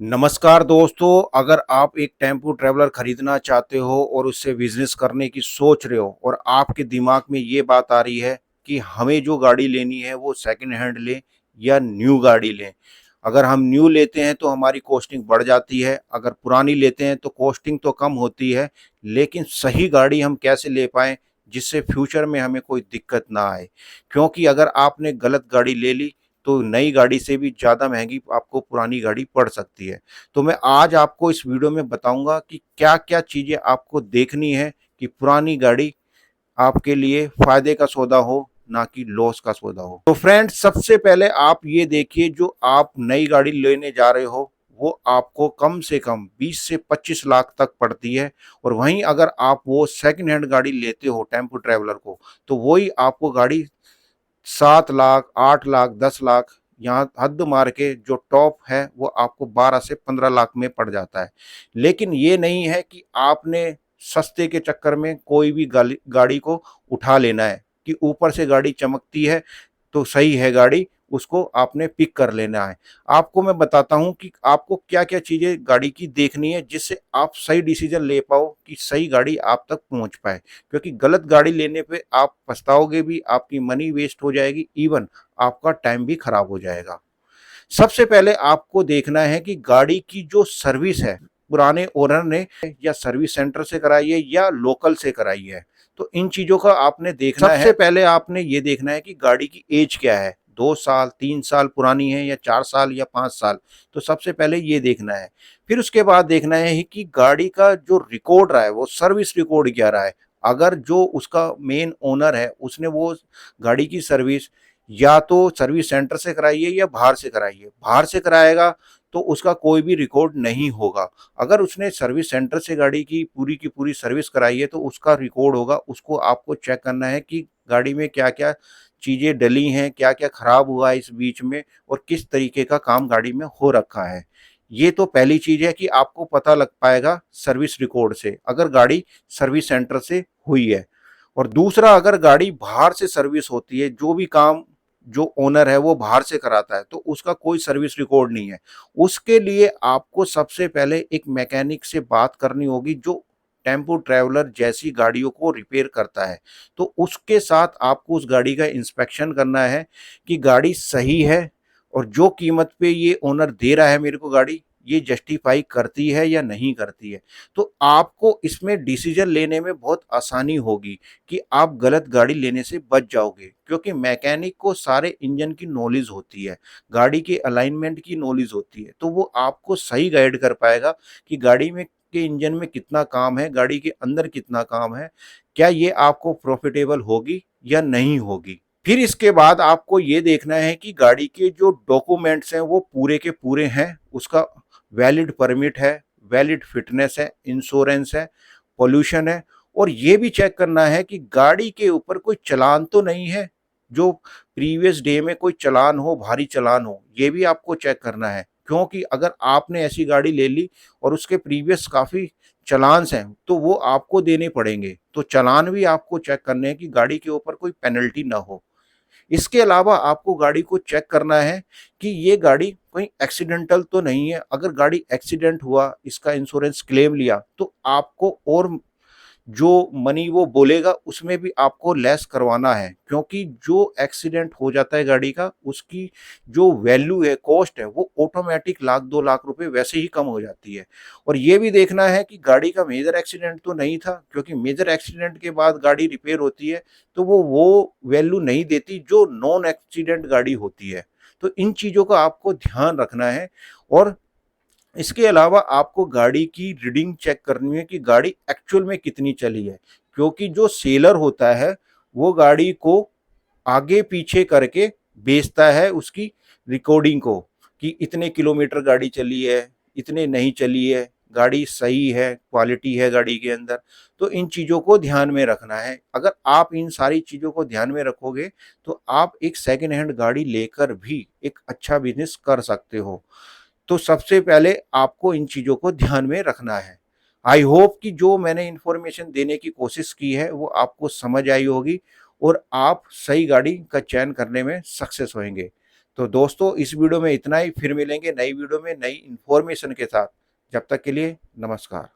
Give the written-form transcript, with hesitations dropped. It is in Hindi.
नमस्कार दोस्तों, अगर आप एक टेम्पो ट्रैवलर खरीदना चाहते हो और उससे बिजनेस करने की सोच रहे हो और आपके दिमाग में ये बात आ रही है कि हमें जो गाड़ी लेनी है वो सेकंड हैंड लें या न्यू गाड़ी लें। अगर हम न्यू लेते हैं तो हमारी कॉस्टिंग बढ़ जाती है, अगर पुरानी लेते हैं तो कॉस्टिंग तो कम होती है, लेकिन सही गाड़ी हम कैसे ले पाएँ जिससे फ्यूचर में हमें कोई दिक्कत ना आए। क्योंकि अगर आपने गलत गाड़ी ले ली तो नई गाड़ी से भी ज़्यादा महँगी आपको पुरानी गाड़ी पड़ सकती है। तो मैं आज आपको इस वीडियो में बताऊँगा कि क्या-क्या चीज़ें आपको देखनी है कि पुरानी गाड़ी आपके लिए फ़ायदे का सौदा हो, ना कि लॉस का सौदा हो। तो फ्रेंड्स, सबसे पहले आप ये देखिए, जो आप नई गाड़ी लेने जा रहे हो, वो आपको कम से कम 20 से 25 लाख तक पड़ती है। और वहीं अगर आप वो सेकंड हैंड गाड़ी लेते हो टेम्पो ट्रैवलर को, तो वही आपको गाड़ी 7 लाख, 8 लाख, 10 लाख, यहाँ हद मार के जो टॉप है वो आपको 12 से 15 लाख में पड़ जाता है। लेकिन ये नहीं है कि आपने सस्ते के चक्कर में कोई भी गाड़ी को उठा लेना है कि ऊपर से गाड़ी चमकती है तो सही है गाड़ी, उसको आपने पिक कर लेना है। आपको मैं बताता हूँ कि आपको क्या-क्या चीज़ें गाड़ी की देखनी है जिससे आप सही डिसीज़न ले पाओ कि सही गाड़ी आप तक पहुँच पाए। क्योंकि गलत गाड़ी लेने पे आप पछताओगे भी, आपकी मनी वेस्ट हो जाएगी, इवन आपका टाइम भी खराब हो जाएगा। सबसे पहले आपको देखना है कि गाड़ी की जो सर्विस है, पुराने ओनर ने या सर्विस सेंटर से कराई है या लोकल से कराई है। तो इन चीज़ों का आपने देखना है। सबसे पहले आपने ये देखना है कि गाड़ी की एज क्या है, 2 साल, 3 साल पुरानी है या 4 साल या 5 साल। तो सबसे पहले ये देखना है। फिर उसके बाद देखना है कि गाड़ी का जो रिकॉर्ड रहा है, वो सर्विस रिकॉर्ड क्या रहा है। अगर जो उसका मेन ओनर है, उसने वो गाड़ी की सर्विस या तो सर्विस सेंटर से कराइए या बाहर से कराइए। बाहर से कराएगा तो उसका कोई भी रिकॉर्ड नहीं होगा। अगर उसने सर्विस सेंटर से गाड़ी की पूरी सर्विस कराई है तो उसका रिकॉर्ड होगा। उसको आपको चेक करना है कि गाड़ी में क्या-क्या चीज़ें डली हैं, क्या-क्या खराब हुआ है इस बीच में और किस तरीके का काम गाड़ी में हो रखा है। ये तो पहली चीज़ है कि आपको पता लग पाएगा सर्विस रिकॉर्ड से, अगर गाड़ी सर्विस सेंटर से हुई है। और दूसरा, अगर गाड़ी बाहर से सर्विस होती है, जो भी काम जो ओनर है वो बाहर से कराता है, तो उसका कोई सर्विस रिकॉर्ड नहीं है। उसके लिए आपको सबसे पहले एक मैकेनिक से बात करनी होगी जो टेम्पो ट्रैवलर जैसी गाड़ियों को रिपेयर करता है। तो उसके साथ आपको उस गाड़ी का इंस्पेक्शन करना है कि गाड़ी सही है और जो कीमत पे ये ओनर दे रहा है मेरे को गाड़ी, ये जस्टिफाई करती है या नहीं करती है। तो आपको इसमें डिसीजन लेने में बहुत आसानी होगी कि आप गलत गाड़ी लेने से बच जाओगे, क्योंकि मैकेनिक को सारे इंजन की नॉलेज होती है, गाड़ी के अलाइनमेंट की नॉलेज होती है, तो वो आपको सही गाइड कर पाएगा कि गाड़ी में के इंजन में कितना काम है, गाड़ी के अंदर कितना काम है, क्या ये आपको प्रॉफिटेबल होगी या नहीं होगी। फिर इसके बाद आपको ये देखना है कि गाड़ी के जो डॉक्यूमेंट्स हैं वो पूरे के पूरे हैं, उसका वैलिड परमिट है, वैलिड फिटनेस है, इंश्योरेंस है, पॉल्यूशन है। और ये भी चेक करना है कि गाड़ी के ऊपर कोई चालान तो नहीं है, जो प्रीवियस डे में कोई चालान हो, भारी चालान हो, ये भी आपको चेक करना है। क्योंकि अगर आपने ऐसी गाड़ी ले ली और उसके प्रीवियस काफ़ी चालान्स हैं, तो वो आपको देने पड़ेंगे। तो चालान भी आपको चेक करने हैं कि गाड़ी के ऊपर कोई पेनल्टी ना हो। इसके अलावा आपको गाड़ी को चेक करना है कि ये गाड़ी कहीं एक्सीडेंटल तो नहीं है। अगर गाड़ी एक्सीडेंट हुआ, इसका इंश्योरेंस क्लेम लिया, तो आपको और जो मनी वो बोलेगा उसमें भी आपको लेस करवाना है, क्योंकि जो एक्सीडेंट हो जाता है गाड़ी का, उसकी जो वैल्यू है, कॉस्ट है, वो ऑटोमेटिक लाख 2 लाख रुपए वैसे ही कम हो जाती है। और ये भी देखना है कि गाड़ी का मेजर एक्सीडेंट तो नहीं था, क्योंकि मेजर एक्सीडेंट के बाद गाड़ी रिपेयर होती है तो वो वैल्यू नहीं देती जो नॉन एक्सीडेंट गाड़ी होती है। तो इन चीज़ों का आपको ध्यान रखना है। और इसके अलावा आपको गाड़ी की रीडिंग चेक करनी है कि गाड़ी एक्चुअल में कितनी चली है, क्योंकि जो सेलर होता है वो गाड़ी को आगे पीछे करके बेचता है उसकी रिकॉर्डिंग को, कि इतने किलोमीटर गाड़ी चली है, इतने नहीं चली है, गाड़ी सही है, क्वालिटी है गाड़ी के अंदर। तो इन चीज़ों को ध्यान में रखना है। अगर आप इन सारी चीज़ों को ध्यान में रखोगे तो आप एक सेकेंड हैंड गाड़ी लेकर भी एक अच्छा बिजनेस कर सकते हो। तो सबसे पहले आपको इन चीज़ों को ध्यान में रखना है। आई होप कि जो मैंने इन्फॉर्मेशन देने की कोशिश की है वो आपको समझ आई होगी और आप सही गाड़ी का चयन करने में सक्सेस होंगे। तो दोस्तों इस वीडियो में इतना ही, फिर मिलेंगे नई वीडियो में नई इन्फॉर्मेशन के साथ। जब तक के लिए नमस्कार।